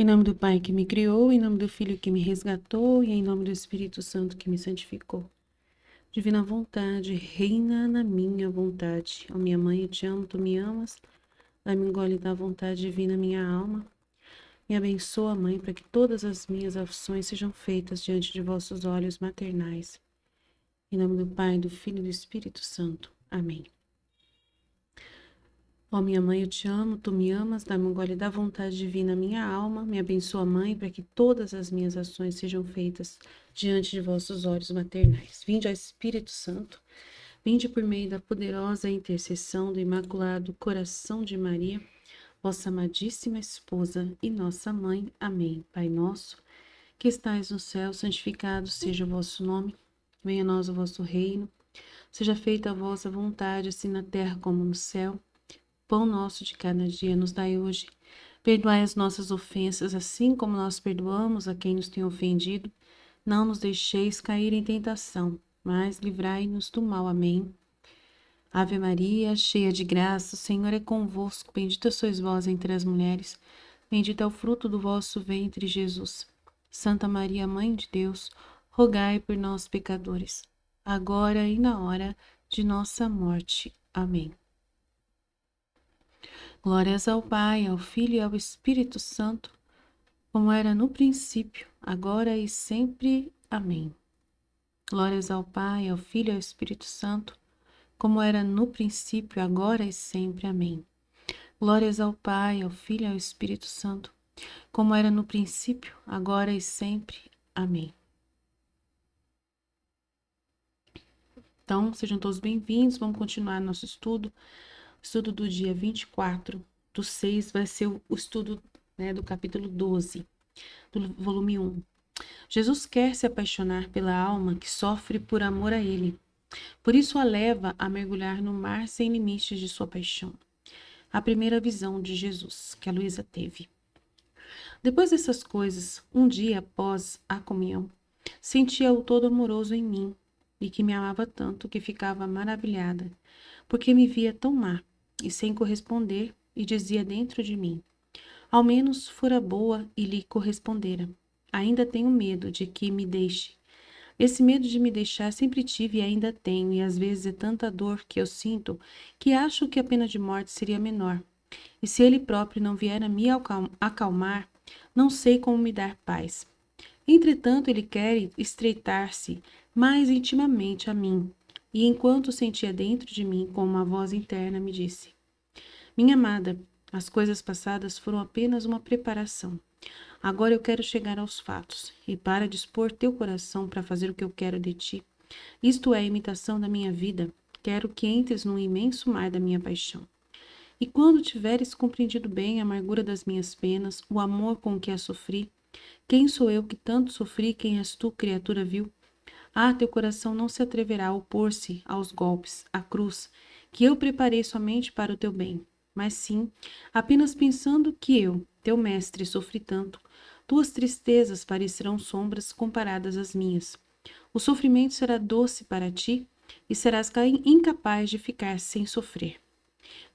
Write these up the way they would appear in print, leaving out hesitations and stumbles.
Em nome do Pai que me criou, em nome do Filho que me resgatou e em nome do Espírito Santo que me santificou. Divina vontade, reina na minha vontade. Ó minha mãe, eu te amo, tu me amas. Dá-me um gole da vontade divina, minha alma. Me abençoa, Mãe, para que todas as minhas aflições sejam feitas diante de vossos olhos maternais. Em nome do Pai, do Filho e do Espírito Santo. Amém. Ó minha mãe, eu te amo, tu me amas, dá-me um gole da vontade divina, minha alma. Me abençoa, Mãe, para que todas as minhas ações sejam feitas diante de vossos olhos maternais. Vinde, ó Espírito Santo, vinde por meio da poderosa intercessão do Imaculado Coração de Maria, vossa amadíssima esposa e nossa mãe. Amém. Pai nosso, que estais no céu, santificado seja o vosso nome. Venha a nós o vosso reino. Seja feita a vossa vontade, assim na terra como no céu. Pão nosso de cada dia nos dai hoje. Perdoai as nossas ofensas, assim como nós perdoamos a quem nos tem ofendido. Não nos deixeis cair em tentação, mas livrai-nos do mal. Amém. Ave Maria, cheia de graça, o Senhor é convosco. Bendita sois vós entre as mulheres. Bendito é o fruto do vosso ventre, Jesus. Santa Maria, Mãe de Deus, rogai por nós, pecadores, agora e na hora de nossa morte. Amém. Glórias ao Pai, ao Filho e ao Espírito Santo, como era no princípio, agora e sempre. Amém. Glórias ao Pai, ao Filho e ao Espírito Santo, como era no princípio, agora e sempre. Amém. Glórias ao Pai, ao Filho e ao Espírito Santo, como era no princípio, agora e sempre. Amém. Então, sejam todos bem-vindos. Vamos continuar nosso estudo. O estudo do dia 24/6 vai ser o estudo, do capítulo 12, do volume 1. Jesus quer se apaixonar pela alma que sofre por amor a ele. Por isso a leva a mergulhar no mar sem limites de sua paixão. A primeira visão de Jesus que a Luísa teve. Depois dessas coisas, um dia após a comunhão, sentia-o todo amoroso em mim e que me amava tanto que ficava maravilhada, porque me via tão má e sem corresponder e dizia dentro de mim: ao menos fora boa e lhe correspondera. Ainda tenho medo de que me deixe. Esse medo de me deixar sempre tive e ainda tenho, e às vezes é tanta dor que eu sinto que acho que a pena de morte seria menor. E se ele próprio não vier a me acalmar, não sei como me dar paz. Entretanto, ele quer estreitar-se mais intimamente a mim, e enquanto sentia dentro de mim, como uma voz interna me disse: minha amada, as coisas passadas foram apenas uma preparação. Agora eu quero chegar aos fatos, e para dispor teu coração para fazer o que eu quero de ti, isto é a imitação da minha vida, quero que entres num imenso mar da minha paixão. E quando tiveres compreendido bem a amargura das minhas penas, o amor com que as sofri, quem sou eu que tanto sofri, quem és tu, criatura vil? Ah, teu coração não se atreverá a opor-se aos golpes, à cruz, que eu preparei somente para o teu bem, mas sim, apenas pensando que eu, teu mestre, sofri tanto, tuas tristezas parecerão sombras comparadas às minhas. O sofrimento será doce para ti e serás incapaz de ficar sem sofrer.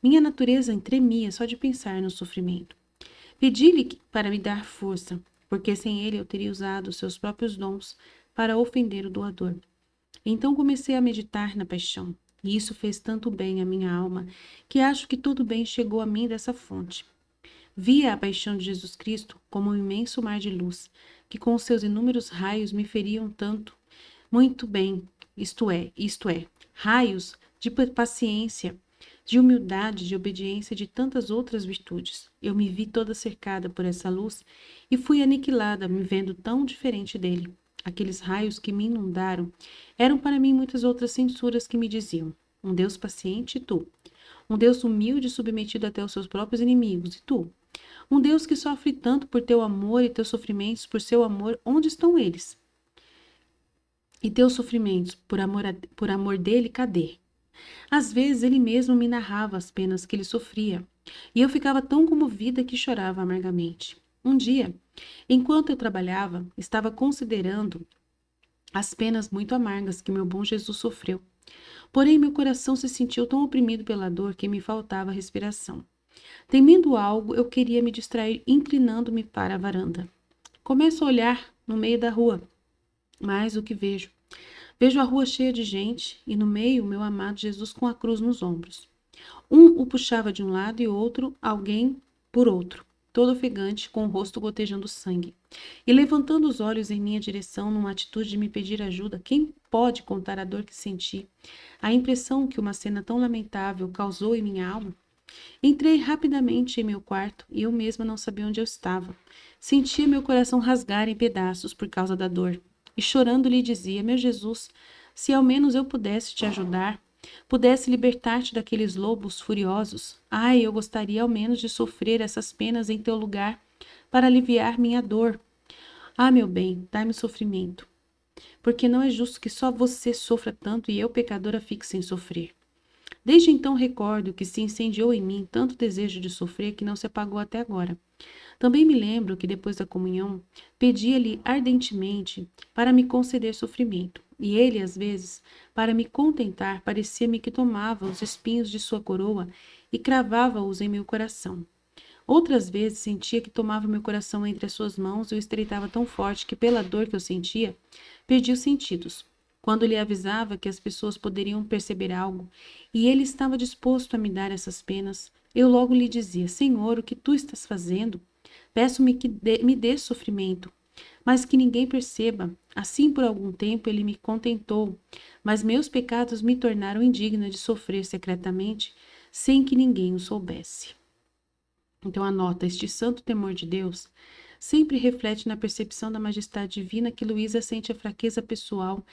Minha natureza tremia só de pensar no sofrimento. Pedi-lhe para me dar força, porque sem ele eu teria usado os seus próprios dons para ofender o doador. Então comecei a meditar na paixão, e isso fez tanto bem à minha alma, que acho que todo bem chegou a mim dessa fonte. Via a paixão de Jesus Cristo como um imenso mar de luz, que com seus inúmeros raios me feriam tanto, muito bem, isto é, raios de paciência, de humildade, de obediência e de tantas outras virtudes. Eu me vi toda cercada por essa luz e fui aniquilada, me vendo tão diferente dele. Aqueles raios que me inundaram eram para mim muitas outras censuras que me diziam: um Deus paciente, e tu? Um Deus humilde e submetido até os seus próprios inimigos, e tu? Um Deus que sofre tanto por teu amor e teus sofrimentos por seu amor, onde estão eles? E teus sofrimentos por amor dele, cadê? Às vezes ele mesmo me narrava as penas que ele sofria, e eu ficava tão comovida que chorava amargamente. Um dia, enquanto eu trabalhava, estava considerando as penas muito amargas que meu bom Jesus sofreu. Porém, meu coração se sentiu tão oprimido pela dor que me faltava respiração. Temendo algo, eu queria me distrair inclinando-me para a varanda. Começo a olhar no meio da rua, mas o que vejo? Vejo a rua cheia de gente e no meio meu amado Jesus com a cruz nos ombros. Um o puxava de um lado e outro, alguém por outro, todo ofegante, com o rosto gotejando sangue. E levantando os olhos em minha direção, numa atitude de me pedir ajuda, quem pode contar a dor que senti? A impressão que uma cena tão lamentável causou em minha alma? Entrei rapidamente em meu quarto e eu mesma não sabia onde eu estava. Sentia meu coração rasgar em pedaços por causa da dor. E chorando lhe dizia: Meu Jesus, se ao menos eu pudesse te ajudar, pudesse libertar-te daqueles lobos furiosos, ai, eu gostaria ao menos de sofrer essas penas em teu lugar para aliviar minha dor. Ah, meu bem, dai-me sofrimento, porque não é justo que só você sofra tanto e eu, pecadora, fique sem sofrer. Desde então recordo que se incendiou em mim tanto desejo de sofrer que não se apagou até agora. Também me lembro que depois da comunhão pedia-lhe ardentemente para me conceder sofrimento, e ele, às vezes, para me contentar, parecia-me que tomava os espinhos de sua coroa e cravava-os em meu coração. Outras vezes sentia que tomava meu coração entre as suas mãos e o estreitava tão forte que, pela dor que eu sentia, perdi os sentidos. Quando lhe avisava que as pessoas poderiam perceber algo e ele estava disposto a me dar essas penas, eu logo lhe dizia: Senhor, o que tu estás fazendo? Peço-me que me dê sofrimento, mas que ninguém perceba. Assim, por algum tempo, ele me contentou, mas meus pecados me tornaram indigna de sofrer secretamente, sem que ninguém o soubesse. Então, anota: este santo temor de Deus sempre reflete na percepção da majestade divina que Luísa sente a fraqueza pessoal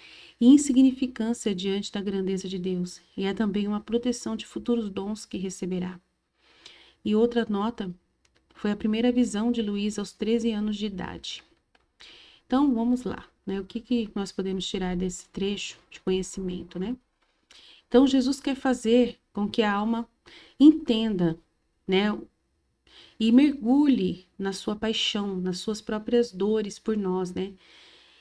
e insignificância diante da grandeza de Deus, e é também uma proteção de futuros dons que receberá. E outra nota foi a primeira visão de Luísa aos 13 anos de idade. Então, vamos lá, né? O que nós podemos tirar desse trecho de conhecimento, né? Então, Jesus quer fazer com que a alma entenda, né? E mergulhe na sua paixão, nas suas próprias dores por nós, né?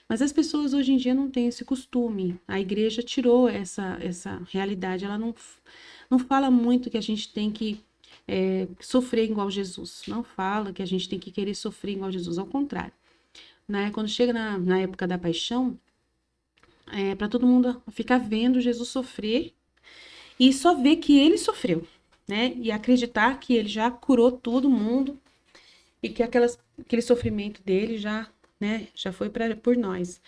Mas as pessoas hoje em dia não têm esse costume. A igreja tirou essa realidade. Ela não fala muito que a gente tem que sofrer igual Jesus. Não fala que a gente tem que querer sofrer igual Jesus. Ao contrário. Né? Quando chega na época da paixão, é para todo mundo ficar vendo Jesus sofrer e só ver que ele sofreu, né? E acreditar que ele já curou todo mundo e que aquele sofrimento dele já, né, já foi por nós.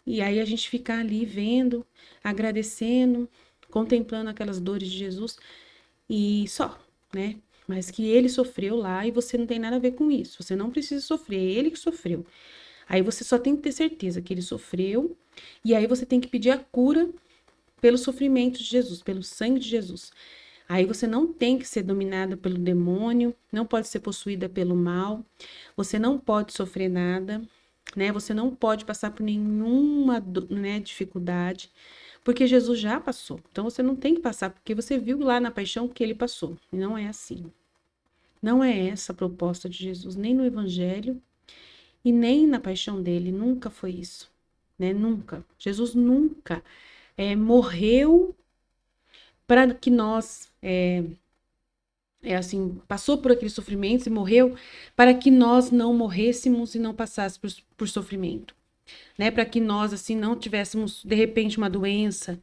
E aí a gente ficar ali vendo, agradecendo, contemplando aquelas dores de Jesus e só, né? Mas que ele sofreu lá e você não tem nada a ver com isso. Você não precisa sofrer, é ele que sofreu. Aí você só tem que ter certeza que ele sofreu e aí você tem que pedir a cura pelo sofrimento de Jesus, pelo sangue de Jesus. Aí você não tem que ser dominada pelo demônio, não pode ser possuída pelo mal, você não pode sofrer nada, né? Você não pode passar por nenhuma, né, dificuldade, porque Jesus já passou. Então você não tem que passar, porque você viu lá na paixão que ele passou. E não é assim. Não é essa a proposta de Jesus, nem no evangelho e nem na paixão dele. Nunca foi isso, né? Nunca. Jesus nunca morreu para que nós assim, passou por aqueles sofrimentos e morreu para que nós não morrêssemos e não passássemos por sofrimento, né? Para que nós, assim, não tivéssemos, de repente, uma doença,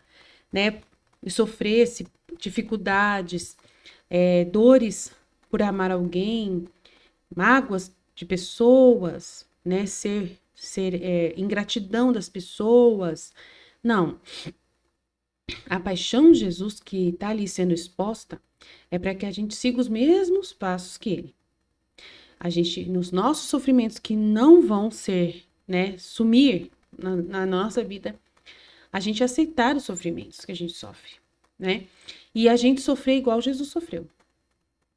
né? E sofresse dificuldades, dores por amar alguém, mágoas de pessoas, né? Ingratidão das pessoas. Não. A paixão de Jesus que está ali sendo exposta é para que a gente siga os mesmos passos que ele. A gente, nos nossos sofrimentos que não vão ser, né, sumir na nossa vida, a gente aceitar os sofrimentos que a gente sofre, né? E a gente sofrer igual Jesus sofreu.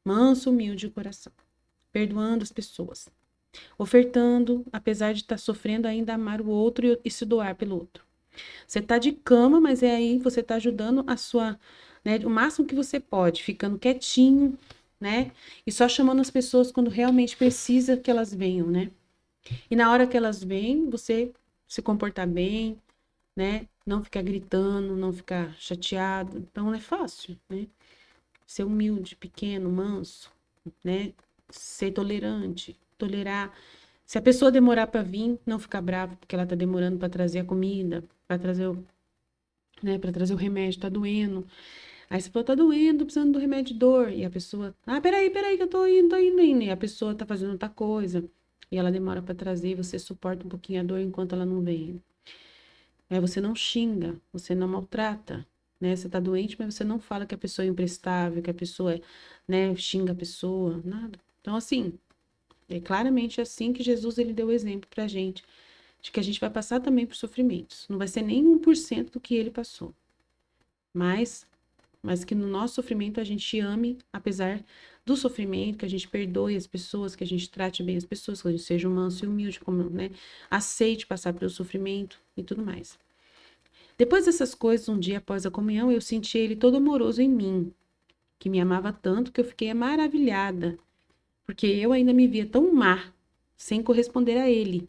Manso, humilde de coração, perdoando as pessoas, ofertando, apesar de estar sofrendo, ainda amar o outro e se doar pelo outro. Você tá de cama, mas é aí você tá ajudando a sua, né, o máximo que você pode, ficando quietinho, né? E só chamando as pessoas quando realmente precisa que elas venham, né? E na hora que elas vêm, você se comportar bem, né? Não ficar gritando, não ficar chateado. Então é fácil, né? Ser humilde, pequeno, manso, né? Ser tolerante, tolerar. Se a pessoa demorar para vir, não ficar bravo porque ela tá demorando para trazer a comida, para trazer o, né, para trazer o remédio, tá doendo. Aí você falou, tá doendo, tô precisando do remédio de dor. E a pessoa, peraí, que eu tô indo. E a pessoa tá fazendo outra coisa. E ela demora para trazer, e você suporta um pouquinho a dor enquanto ela não vem. Aí você não xinga, você não maltrata, né? Você tá doente, mas você não fala que a pessoa é imprestável, que a pessoa, né, xinga a pessoa, nada. Então, assim, é claramente assim que Jesus ele deu o exemplo pra gente, de que a gente vai passar também por sofrimentos. Não vai ser nem 1% do que ele passou. Mas que no nosso sofrimento a gente ame, apesar do sofrimento, que a gente perdoe as pessoas, que a gente trate bem as pessoas, que a gente seja manso e humilde, como, né, aceite passar pelo sofrimento e tudo mais. Depois dessas coisas, um dia após a comunhão, eu senti ele todo amoroso em mim, que me amava tanto que eu fiquei maravilhada, porque eu ainda me via tão má, sem corresponder a ele.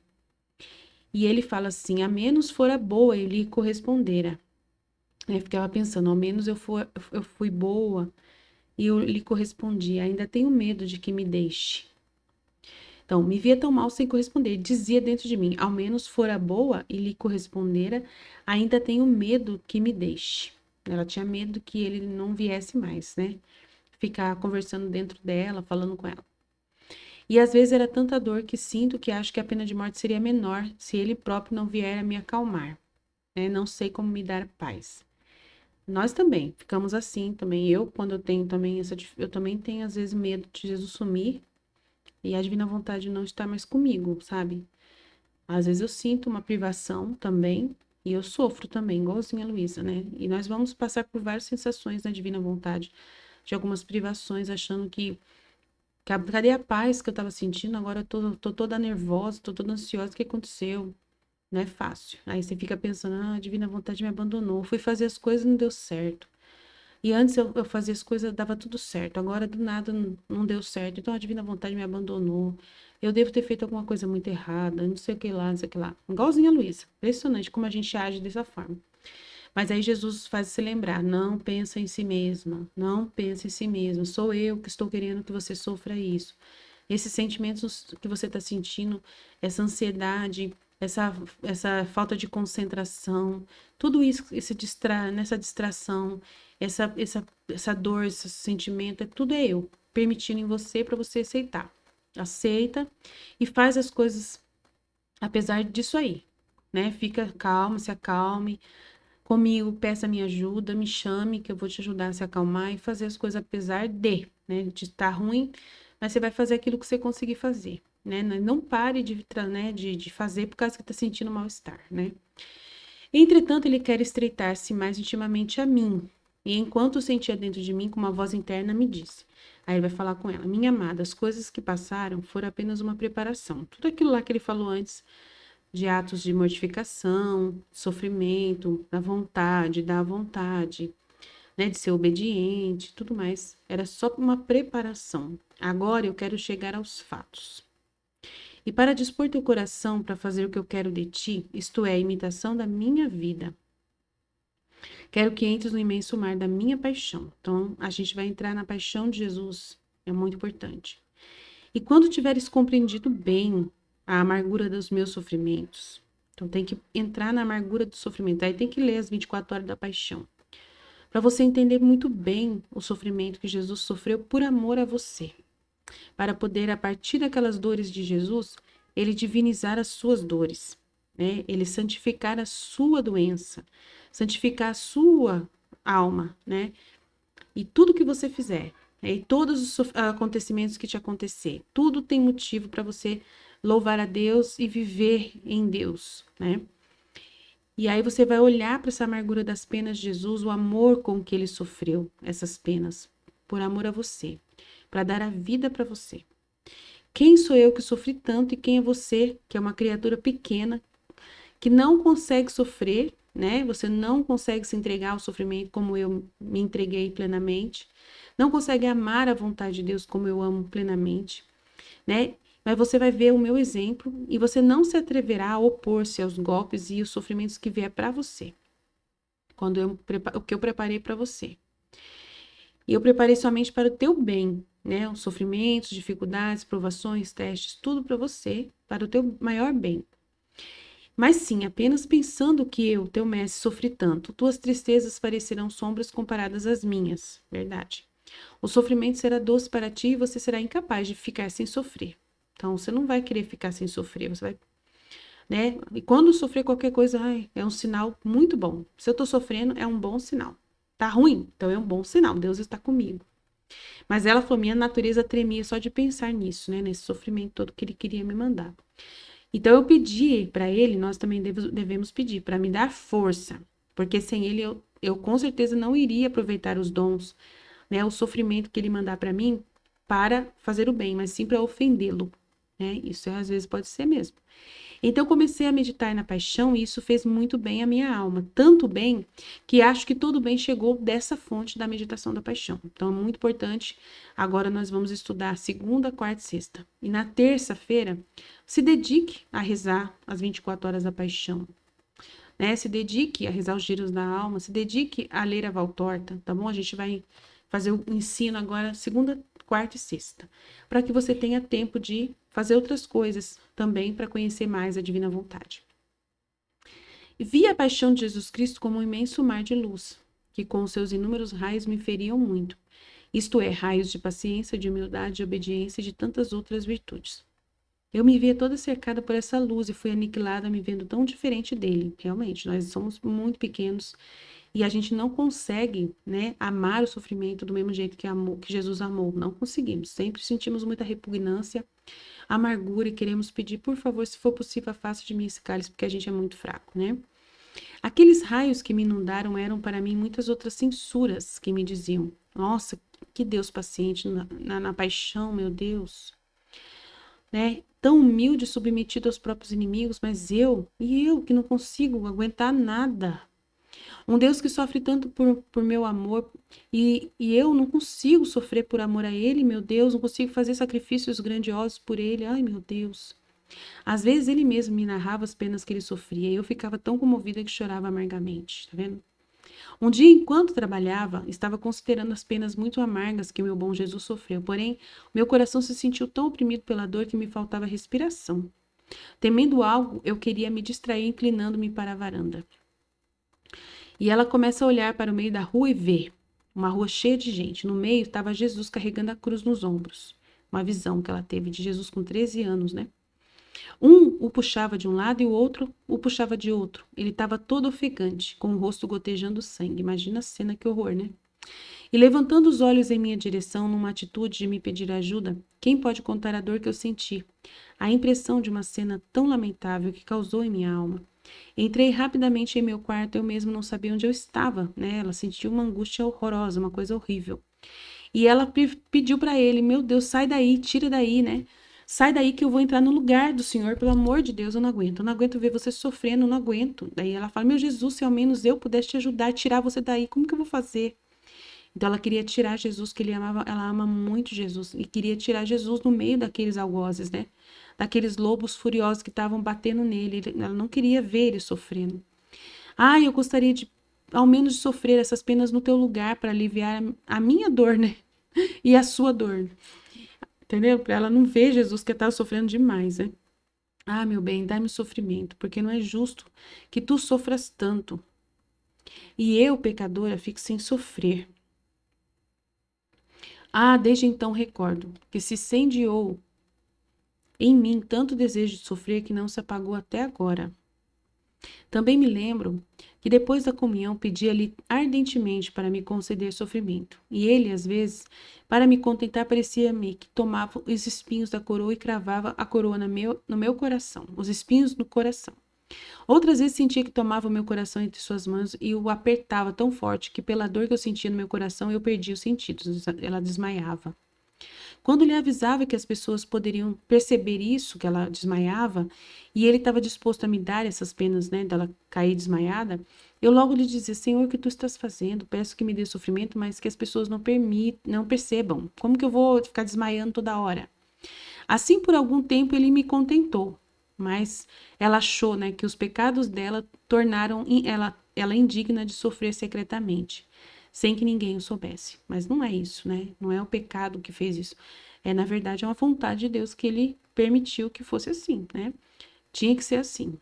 E ele fala assim: a menos fora boa, eu lhe correspondera. Eu ficava pensando, ao menos eu fui boa e eu lhe correspondi. Ainda tenho medo de que me deixe. Então, me via tão mal sem corresponder. Dizia dentro de mim, ao menos fora boa e lhe correspondera, ainda tenho medo que me deixe. Ela tinha medo que ele não viesse mais, né? Ficar conversando dentro dela, falando com ela. E às vezes era tanta dor que sinto que acho que a pena de morte seria menor se ele próprio não vier a me acalmar, né? Não sei como me dar paz. Nós também ficamos assim também. Eu, quando eu tenho também eu também tenho às vezes medo de Jesus sumir e a divina vontade não estar mais comigo, sabe? Às vezes eu sinto uma privação também e eu sofro também, igualzinha a Luísa, né? E nós vamos passar por várias sensações na divina vontade, de algumas privações, achando que cadê a paz que eu tava sentindo? Agora eu tô toda nervosa, tô toda ansiosa, o que aconteceu? Não é fácil. Aí você fica pensando, a divina vontade me abandonou, fui fazer as coisas e não deu certo. E antes eu fazia as coisas, dava tudo certo. Agora, do nada, não deu certo. Então, a divina vontade me abandonou. Eu devo ter feito alguma coisa muito errada. Não sei o que lá, não sei o que lá. Igualzinha a Luísa. Impressionante como a gente age dessa forma. Mas aí Jesus faz você lembrar. Não pensa em si mesma. Não pensa em si mesma. Sou eu que estou querendo que você sofra isso. Esses sentimentos que você está sentindo, essa ansiedade, essa falta de concentração, tudo isso, nessa distração, essa dor, esse sentimento, tudo é eu, permitindo em você para você aceitar. Aceita e faz as coisas apesar disso aí, né? Fica calma, se acalme. Comigo, peça minha ajuda, me chame, que eu vou te ajudar a se acalmar e fazer as coisas apesar de, né? De estar ruim, mas você vai fazer aquilo que você conseguir fazer, né? Não pare né, de fazer por causa que está sentindo mal-estar, né? Entretanto, ele quer estreitar-se mais intimamente a mim. E enquanto sentia dentro de mim, com uma voz interna me disse. Aí ele vai falar com ela: minha amada, as coisas que passaram foram apenas uma preparação. Tudo aquilo lá que ele falou antes de atos de mortificação, sofrimento, da vontade, né, de ser obediente, tudo mais. Era só uma preparação. Agora eu quero chegar aos fatos. E para dispor teu coração para fazer o que eu quero de ti, isto é, a imitação da minha vida. Quero que entres no imenso mar da minha paixão. Então, a gente vai entrar na paixão de Jesus. É muito importante. E quando tiveres compreendido bem a amargura dos meus sofrimentos, então tem que entrar na amargura do sofrimento, aí tem que ler as 24 horas da paixão, para você entender muito bem o sofrimento que Jesus sofreu por amor a você, para poder, a partir daquelas dores de Jesus, ele divinizar as suas dores, né? Ele santificar a sua doença, santificar a sua alma, né? E tudo que você fizer, né? E todos os acontecimentos que te acontecer, tudo tem motivo para você louvar a Deus e viver em Deus, né? E aí você vai olhar para essa amargura das penas de Jesus, o amor com que ele sofreu essas penas, por amor a você, para dar a vida para você. Quem sou eu que sofri tanto e quem é você, que é uma criatura pequena, que não consegue sofrer, né? Você não consegue se entregar ao sofrimento como eu me entreguei plenamente, não consegue amar a vontade de Deus como eu amo plenamente, né? Mas você vai ver o meu exemplo e você não se atreverá a opor-se aos golpes e os sofrimentos que vier para você, o que eu preparei para você. E eu preparei somente para o teu bem, né? Os sofrimentos, dificuldades, provações, testes, tudo para você, para o teu maior bem. Mas sim, apenas pensando que eu, teu mestre, sofri tanto, tuas tristezas parecerão sombras comparadas às minhas. Verdade. O sofrimento será doce para ti e você será incapaz de ficar sem sofrer. Então, você não vai querer ficar sem sofrer, você vai, né? E quando sofrer qualquer coisa, ai, é um sinal muito bom. Se eu tô sofrendo, é um bom sinal. Tá ruim? Então é um bom sinal. Deus está comigo. Mas ela falou, minha natureza tremia só de pensar nisso, né? Nesse sofrimento todo que ele queria me mandar. Então eu pedi para ele, nós também devemos pedir, para me dar força. Porque sem ele eu com certeza não iria aproveitar os dons, né? O sofrimento que ele mandar para mim para fazer o bem, mas sim para ofendê-lo, né? Isso às vezes pode ser mesmo. Então, eu comecei a meditar na paixão e isso fez muito bem à minha alma. Tanto bem que acho que todo bem chegou dessa fonte da meditação da paixão. Então, é muito importante. Agora, nós vamos estudar segunda, quarta e sexta. E na terça-feira, se dedique a rezar as 24 horas da paixão. Né? Se dedique a rezar os giros da alma, se dedique a ler a Valtorta, tá bom? A gente vai fazer o ensino agora, segunda, quarta e sexta, para que você tenha tempo de fazer outras coisas também para conhecer mais a divina vontade. E vi a paixão de Jesus Cristo como um imenso mar de luz, que com seus inúmeros raios me feriam muito, isto é, raios de paciência, de humildade, de obediência e de tantas outras virtudes. Eu me via toda cercada por essa luz e fui aniquilada me vendo tão diferente dele. Realmente, nós somos muito pequenos e a gente não consegue, né, amar o sofrimento do mesmo jeito que Jesus amou. Não conseguimos. Sempre sentimos muita repugnância, amargura e queremos pedir, por favor, se for possível, afaste de mim esse cálice, porque a gente é muito fraco, né? Aqueles raios que me inundaram eram para mim muitas outras censuras que me diziam: nossa, que Deus paciente na paixão, meu Deus, né? Tão humilde, submetido aos próprios inimigos, mas eu que não consigo aguentar nada. Um Deus que sofre tanto por meu amor e eu não consigo sofrer por amor a Ele, meu Deus, não consigo fazer sacrifícios grandiosos por Ele, ai meu Deus. Às vezes ele mesmo me narrava as penas que ele sofria e eu ficava tão comovida que chorava amargamente, tá vendo? Um dia, enquanto trabalhava, estava considerando as penas muito amargas que meu bom Jesus sofreu, porém, meu coração se sentiu tão oprimido pela dor que me faltava respiração. Temendo algo, eu queria me distrair inclinando-me para a varanda. E ela começa a olhar para o meio da rua e vê uma rua cheia de gente. No meio estava Jesus carregando a cruz nos ombros. Uma visão que ela teve de Jesus com 13 anos, né? Um o puxava de um lado e o outro o puxava de outro. Ele estava todo ofegante, com o rosto gotejando sangue. Imagina a cena, que horror, né? E levantando os olhos em minha direção, numa atitude de me pedir ajuda, quem pode contar a dor que eu senti? A impressão de uma cena tão lamentável que causou em minha alma. Entrei rapidamente em meu quarto, eu mesmo não sabia onde eu estava, né? Ela sentiu uma angústia horrorosa, uma coisa horrível. E ela pediu para ele: meu Deus, sai daí, tira daí, né? Sai daí que eu vou entrar no lugar do Senhor, pelo amor de Deus, eu não aguento ver você sofrendo, eu não aguento. Daí ela fala: meu Jesus, se ao menos eu pudesse te ajudar, tirar você daí, como que eu vou fazer? Então ela queria tirar Jesus, que ele amava, ela ama muito Jesus, e queria tirar Jesus no meio daqueles algozes, né? Daqueles lobos furiosos que estavam batendo nele. Ela não queria ver ele sofrendo. Ah, eu gostaria de, ao menos, de sofrer essas penas no teu lugar para aliviar a minha dor, né? E a sua dor. Entendeu? Para ela não ver Jesus que estava sofrendo demais, né? Ah, meu bem, dá-me sofrimento, porque não é justo que tu sofras tanto. E eu, pecadora, fico sem sofrer. Ah, desde então recordo que se incendiou em mim tanto desejo de sofrer que não se apagou até agora. Também me lembro que depois da comunhão pedia-lhe ardentemente para me conceder sofrimento. E ele, às vezes, para me contentar, parecia-me que tomava os espinhos da coroa e cravava a coroa no meu coração, os espinhos no coração. Outras vezes sentia que tomava o meu coração entre suas mãos e o apertava tão forte que, pela dor que eu sentia no meu coração, eu perdia os sentidos. Ela desmaiava. Quando lhe avisava que as pessoas poderiam perceber isso, que ela desmaiava, e ele estava disposto a me dar essas penas, né, dela cair desmaiada, eu logo lhe dizia: Senhor, o que tu estás fazendo? Peço que me dê sofrimento, mas que as pessoas não percebam. Como que eu vou ficar desmaiando toda hora? Assim, por algum tempo, ele me contentou, mas ela achou, né, que os pecados dela tornaram ela indigna de sofrer secretamente. sem que ninguém o soubesse. Mas não é isso, né? Não é o pecado que fez isso. Na verdade, é uma vontade de Deus que ele permitiu que fosse assim, né? Tinha que ser assim.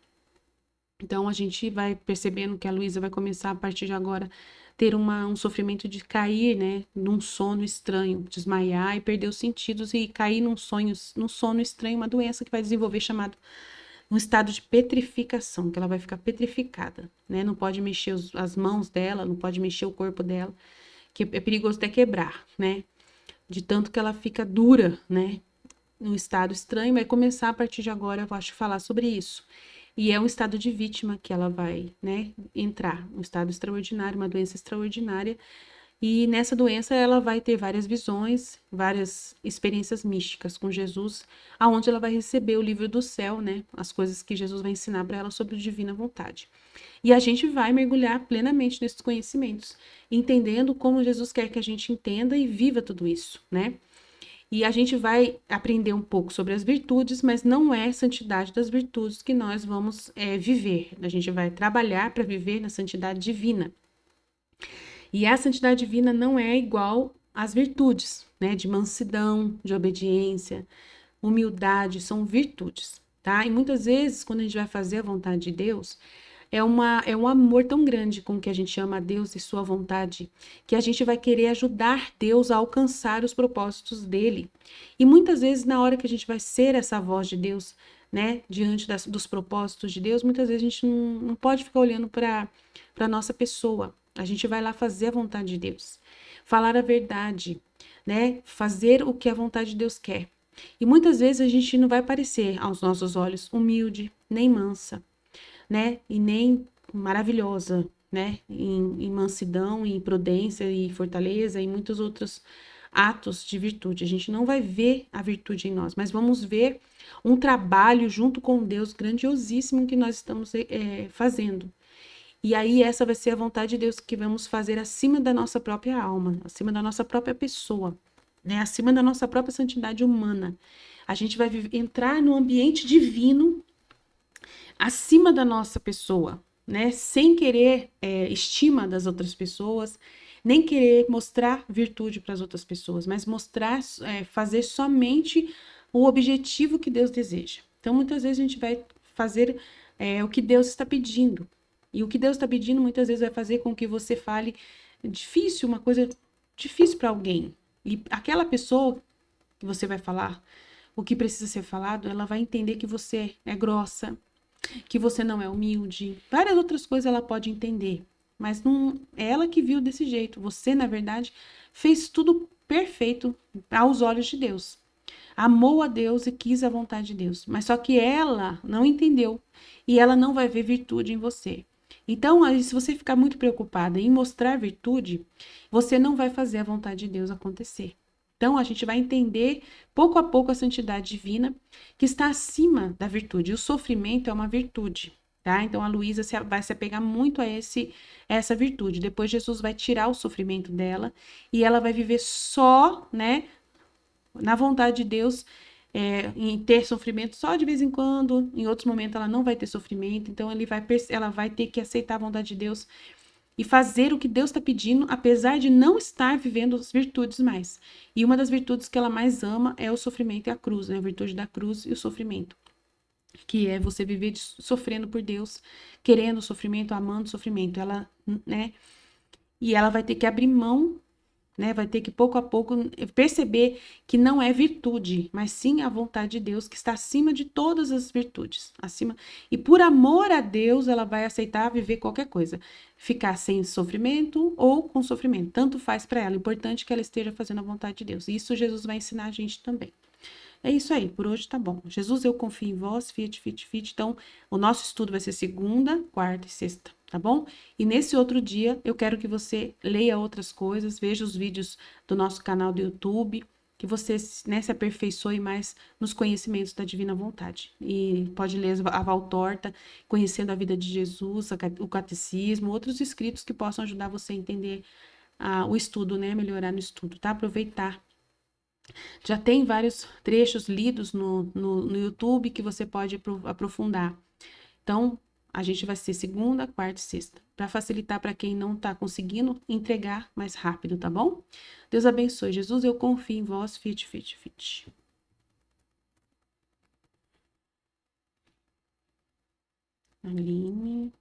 Então, a gente vai percebendo que a Luísa vai começar, a partir de agora, ter um sofrimento de cair, né, num sono estranho, desmaiar e perder os sentidos e cair num sono estranho, uma doença que vai desenvolver chamado um estado de petrificação, que ela vai ficar petrificada, né, não pode mexer as mãos dela, não pode mexer o corpo dela, que é perigoso até quebrar, né, de tanto que ela fica dura, né, num estado estranho. Vai começar a partir de agora, eu acho, falar sobre isso. E é um estado de vítima que ela vai, né, entrar, um estado extraordinário, uma doença extraordinária. E nessa doença ela vai ter várias visões, várias experiências místicas com Jesus, aonde ela vai receber o livro do céu, né, as coisas que Jesus vai ensinar para ela sobre a divina vontade. E a gente vai mergulhar plenamente nesses conhecimentos, entendendo como Jesus quer que a gente entenda e viva tudo isso, né? E a gente vai aprender um pouco sobre as virtudes, mas não é santidade das virtudes que nós vamos viver. A gente vai trabalhar para viver na santidade divina. E a santidade divina não é igual às virtudes, né? De mansidão, de obediência, humildade, são virtudes, tá? E muitas vezes, quando a gente vai fazer a vontade de Deus, é um amor tão grande com que a gente ama a Deus e sua vontade, que a gente vai querer ajudar Deus a alcançar os propósitos dele. E muitas vezes, na hora que a gente vai ser essa voz de Deus, né, diante dos propósitos de Deus, muitas vezes a gente não pode ficar olhando para a nossa pessoa. A gente vai lá fazer a vontade de Deus, falar a verdade, né, fazer o que a vontade de Deus quer. E muitas vezes a gente não vai parecer aos nossos olhos humilde, nem mansa, né? E nem maravilhosa, né? Em mansidão, em prudência e fortaleza e muitos outros atos de virtude. A gente não vai ver a virtude em nós, mas vamos ver um trabalho junto com Deus grandiosíssimo que nós estamos fazendo. E aí essa vai ser a vontade de Deus que vamos fazer acima da nossa própria alma, acima da nossa própria pessoa, né? Acima da nossa própria santidade humana. A gente vai entrar no ambiente divino acima da nossa pessoa, né? Sem querer estima das outras pessoas, nem querer mostrar virtude para as outras pessoas, mas mostrar, fazer somente o objetivo que Deus deseja. Então, muitas vezes a gente vai fazer o que Deus está pedindo. E o que Deus está pedindo, muitas vezes, vai fazer com que você fale difícil, uma coisa difícil para alguém. E aquela pessoa que você vai falar, o que precisa ser falado, ela vai entender que você é grossa, que você não é humilde, várias outras coisas ela pode entender, mas não é ela que viu desse jeito. Você, na verdade, fez tudo perfeito aos olhos de Deus. Amou a Deus e quis a vontade de Deus, mas só que ela não entendeu e ela não vai ver virtude em você. Então, se você ficar muito preocupada em mostrar virtude, você não vai fazer a vontade de Deus acontecer. Então, a gente vai entender pouco a pouco a santidade divina que está acima da virtude. O sofrimento é uma virtude, tá? Então, a Luísa vai se apegar muito a essa virtude. Depois, Jesus vai tirar o sofrimento dela e ela vai viver só, né, na vontade de Deus, em ter sofrimento só de vez em quando. Em outros momentos, ela não vai ter sofrimento. Então, ela vai ter que aceitar a vontade de Deus e fazer o que Deus está pedindo, apesar de não estar vivendo as virtudes mais. E uma das virtudes que ela mais ama é o sofrimento e a cruz, né? A virtude da cruz e o sofrimento, que é você viver sofrendo por Deus, querendo o sofrimento, amando o sofrimento. Ela, né? E ela vai ter que abrir mão, né? Vai ter que pouco a pouco perceber que não é virtude, mas sim a vontade de Deus que está acima de todas as virtudes, acima. E por amor a Deus, ela vai aceitar viver qualquer coisa, ficar sem sofrimento ou com sofrimento, tanto faz para ela. O importante é que ela esteja fazendo a vontade de Deus. E isso Jesus vai ensinar a gente também. É isso aí, por hoje tá bom. Jesus, eu confio em vós, fiat, fiat, fiat. Então, o nosso estudo vai ser segunda, quarta e sexta, tá bom? E nesse outro dia, eu quero que você leia outras coisas, veja os vídeos do nosso canal do YouTube, que você, né, se aperfeiçoe mais nos conhecimentos da divina vontade. E pode ler a Valtorta, conhecendo a vida de Jesus, o catecismo, outros escritos que possam ajudar você a entender o estudo, né? Melhorar no estudo, tá? Aproveitar. Já tem vários trechos lidos no YouTube que você pode aprofundar. Então, A gente vai ser segunda, quarta e sexta, para facilitar para quem não está conseguindo entregar mais rápido, tá bom? Deus abençoe. Jesus, eu confio em vós. Fit, fit, fit. Aline.